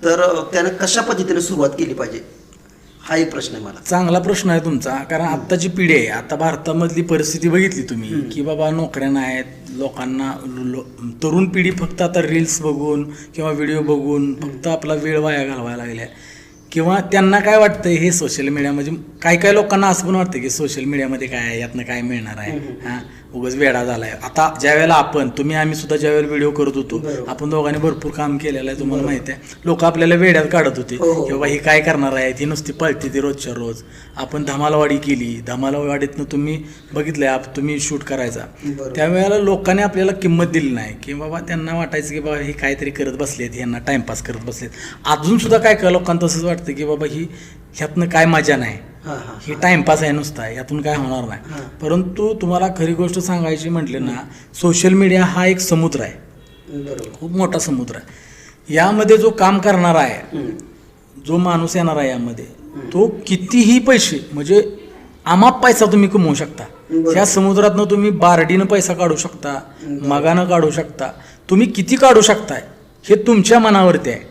तर त्यानं कशा पद्धतीने सुरुवात केली पाहिजे, हा एक प्रश्न आहे मला. चांगला प्रश्न आहे तुमचा. कारण आत्ताची पिढी आहे, आता भारतामधली परिस्थिती बघितली तुम्ही की बाबा नोकऱ्या नाहीत लोकांना. तरुण पिढी फक्त आता रील्स बघून किंवा व्हिडिओ बघून फक्त आपला वेळ वाया घालवायला लागल्या. किंवा त्यांना काय वाटतं हे सोशल मीडिया म्हणजे काही लोकांना असं पण वाटतं की सोशल मीडियामध्ये काय आहे, यातनं काय मिळणार आहे, हां उगाच वेडा झालाय. आता ज्या वेळेला आम्ही सुद्धा ज्या वेळेला व्हिडिओ करत होतो, आपण दोघांनी भरपूर काम केलेलं आहे, तुम्हाला माहिती आहे. लोक आपल्याला वेड्यात काढत होते की बाबा ही काय करणार आहे, ती नुसती पळते ती रोजच्या रोज. आपण धमालवाडी केली, धमालवाडीतनं तुम्ही बघितलंय तुम्ही शूट करायचा, त्यावेळेला लोकांनी आपल्याला किंमत दिली नाही की बाबा त्यांना वाटायचं की बाबा ही काहीतरी करत बसलेत, यांना टाइमपास करत बसलेत. अजून सुद्धा काय लोकांना तसंच वाटतं की बाबा ही ह्यातनं काय मजा नाही, ही टाइमपास आहे नुसता, यातून काय होणार नाही. परंतु तुम्हाला खरी गोष्ट सांगायची म्हटली ना, सोशल मीडिया हा एक समुद्र आहे, खूप मोठा समुद्र आहे. यामध्ये जो काम करणार आहे, जो माणूस येणार आहे यामध्ये, तो कितीही पैसे म्हणजे अमाप पैसा तुम्ही कमवू शकता. ह्या समुद्रातनं तुम्ही बारडीनं पैसा काढू शकता, मगानं काढू शकता, तुम्ही किती काढू शकताय हे तुमच्या मनावरती आहे.